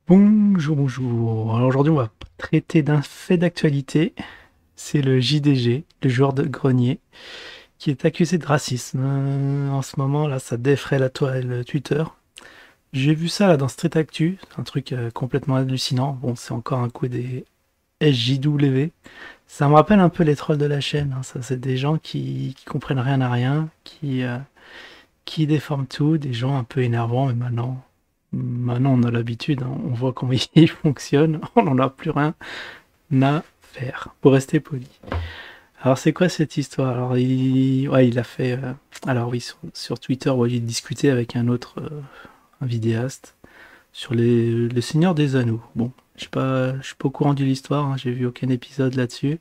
Bonjour, bonjour. Alors aujourd'hui, on va traiter d'un fait d'actualité. C'est le JDG, le joueur de grenier, qui est accusé de racisme. En ce moment, là, ça défraie la toile Twitter. J'ai vu ça là dans Street Actu, un truc complètement hallucinant. Bon, c'est encore un coup des SJW. Ça me rappelle un peu les trolls de la chaîne, hein. Ça, c'est des gens qui comprennent rien à rien, qui déforment tout, des gens un peu énervants, mais maintenant on a l'habitude, hein. On voit comment ils fonctionnent, on n'en a plus rien à faire, pour rester poli. Alors c'est quoi cette histoire? Alors il a fait... alors oui, sur Twitter, ouais, il discutait avec un autre, un vidéaste, sur les Seigneurs des Anneaux. Bon, je suis pas au courant de l'histoire, hein, j'ai vu aucun épisode là-dessus.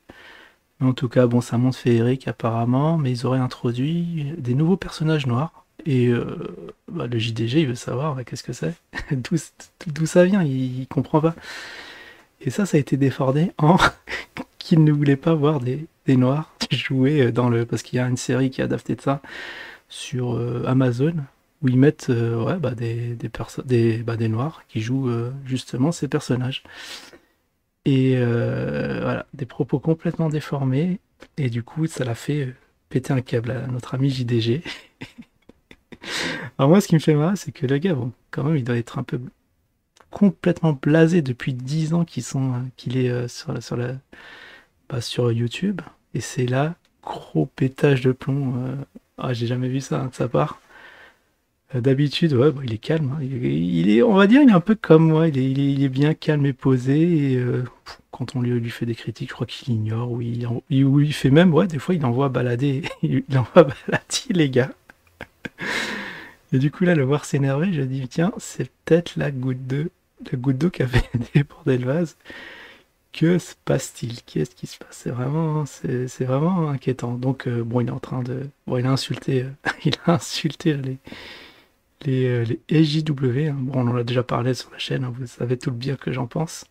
Mais en tout cas, bon, c'est un monde féerique apparemment, mais ils auraient introduit des nouveaux personnages noirs. Et bah, le JDG, il veut savoir bah, qu'est-ce que c'est, d'où d'où ça vient, il comprend pas. Et ça a été défordé en qu'il ne voulait pas voir des noirs jouer dans le... Parce qu'il y a une série qui a adapté de ça sur Amazon, où ils mettent ouais, bah, des noirs qui jouent justement ces personnages. Et voilà, des propos complètement déformés. Et du coup, ça l'a fait péter un câble à notre ami JDG. Alors moi, ce qui me fait marrer, c'est que le gars, bon, quand même, il doit être un peu complètement blasé depuis 10 ans qu'il est bah, sur YouTube. Et c'est là, gros pétage de plomb. Ah, j'ai jamais vu ça hein, de sa part. D'habitude, ouais, bah, il est calme, hein. Il est, on va dire, il est un peu comme moi. Il est bien calme et posé. Et quand on lui fait des critiques, je crois qu'il ignore. Ou il fait même, ouais, des fois, il envoie balader. Il envoie balader les gars. Et du coup, là, le voir s'énerver, je dis, tiens, c'est peut-être la goutte d'eau qui a fait déborder le vase. Que se passe-t-il? Qu'est-ce qui se passe? C'est vraiment inquiétant. Donc, bon, il est en train de. Bon, il a insulté, il a insulté les SJW, hein. Bon, on en a déjà parlé sur la chaîne, hein, vous savez tout le bien que j'en pense.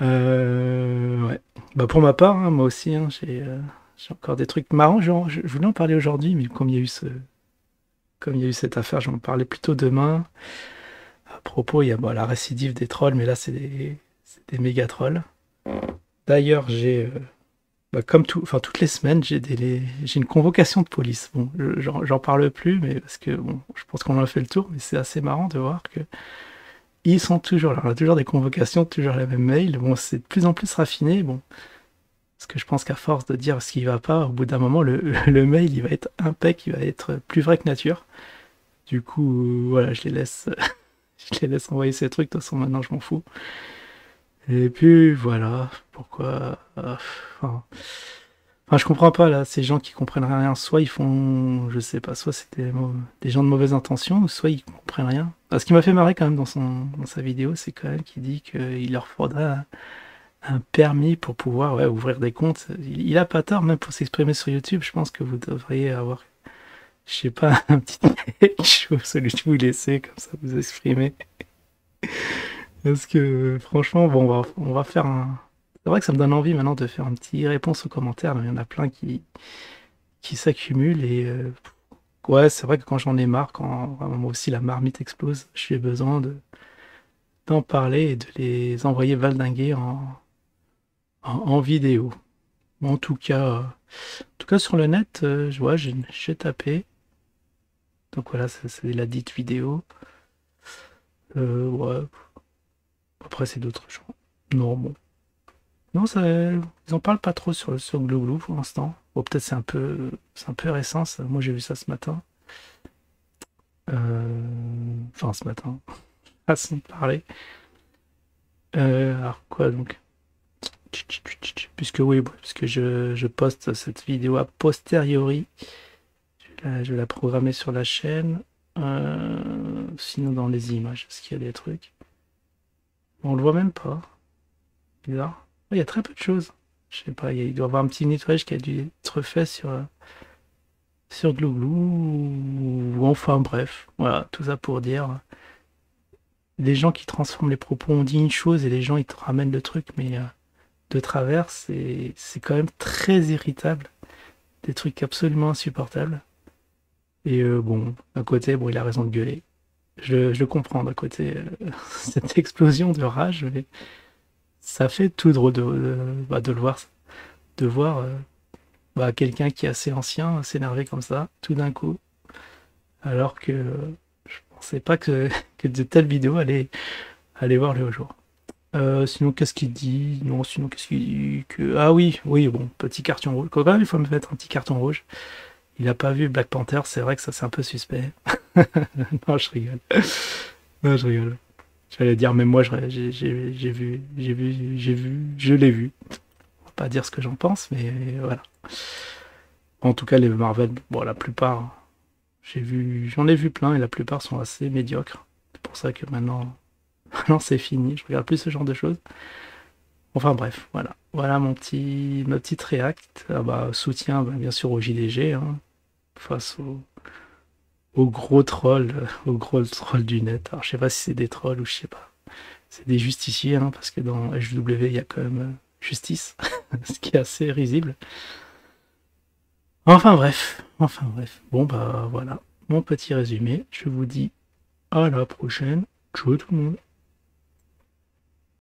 Ouais. Bah, pour ma part, hein, moi aussi, hein, j'ai encore des trucs marrants. Genre, je voulais en parler aujourd'hui, mais comme il y a eu cette affaire, je vais en parler plutôt demain. À propos, il y a bon, la récidive des trolls, mais là, c'est des méga trolls. D'ailleurs, bah, comme tout, enfin, toutes les semaines, j'ai une convocation de police. Bon, j'en parle plus, mais parce que bon, je pense qu'on en a fait le tour, mais c'est assez marrant de voir que ils sont toujours là. On a toujours des convocations, toujours la même mail. Bon, c'est de plus en plus raffiné. Bon, parce que je pense qu'à force de dire ce qui va pas, au bout d'un moment, le mail, il va être impec, il va être plus vrai que nature. Du coup, voilà, je les laisse, je les laisse envoyer ces trucs. De toute façon, maintenant, je m'en fous. Et puis voilà, pourquoi. Enfin, je comprends pas là, ces gens qui comprennent rien. Soit ils font, je sais pas, soit c'est des gens de mauvaise intention, ou soit ils comprennent rien. Ce qui m'a fait marrer quand même dans sa vidéo, c'est quand même qu'il dit qu'il leur faudra un permis pour pouvoir ouais, ouvrir des comptes. Il a pas tort, même pour s'exprimer sur YouTube. Je pense que vous devriez avoir, je sais pas, un petit quelque chose, celui que vous laissez comme ça vous exprimer. Parce que franchement, bon, on va faire un. C'est vrai que ça me donne envie maintenant de faire un petit réponse aux commentaires. Il y en a plein qui s'accumulent et ouais, c'est vrai que quand j'en ai marre, quand vraiment, moi aussi la marmite explose, j'ai besoin d'en parler et de les envoyer valdinguer en vidéo. En tout cas sur le net, je vois, j'ai tapé. Donc voilà, c'est la dite vidéo. Ouais, après c'est d'autres gens. Non, bon. Non, ils en parlent pas trop sur Glouglou pour l'instant. Bon, peut-être c'est un peu récent. Moi j'ai vu ça ce matin. Enfin ce matin, façon de parler. Alors quoi donc? Puisque oui, puisque je poste cette vidéo a posteriori, je vais la programmer sur la chaîne. Sinon dans les images, est-ce qu'il y a des trucs? On le voit même pas. Bizarre. Il y a très peu de choses. Je sais pas, il doit y avoir un petit nettoyage qui a dû être fait sur Glouglou. Ou enfin bref, voilà, tout ça pour dire. Les gens qui transforment les propos, on dit une chose et les gens ils te ramènent le truc, mais de travers, c'est quand même très irritable. Des trucs absolument insupportables. Et bon, d'un côté, bon, il a raison de gueuler. je le comprends d'un côté, cette explosion de rage, mais ça fait tout drôle de le voir, de voir quelqu'un qui est assez ancien s'énerver comme ça, tout d'un coup, alors que je pensais pas que de telles vidéos allaient voir le jour. Sinon, qu'est-ce qu'il dit? Non, sinon, qu'est-ce qu'il dit que... Ah oui, oui, bon, petit carton rouge. Quand même, il faut me mettre un petit carton rouge. Il a pas vu Black Panther, c'est vrai que ça, c'est un peu suspect. Non, je rigole. Non, je rigole. J'allais dire, même moi, je l'ai vu. On va pas dire ce que j'en pense, mais voilà. En tout cas, les Marvel, bon, la plupart, j'en ai vu plein et la plupart sont assez médiocres. C'est pour ça que maintenant, maintenant c'est fini. Je regarde plus ce genre de choses. Enfin bref, voilà. Voilà ma petite react. Ah bah, soutien, bien sûr, au JDG, hein, face aux gros trolls du net. Alors, je sais pas si c'est des trolls ou je sais pas. C'est des justiciers, hein, parce que dans HW, il y a quand même justice, ce qui est assez risible. Enfin bref. Bon bah voilà, mon petit résumé. Je vous dis à la prochaine. Ciao tout le monde.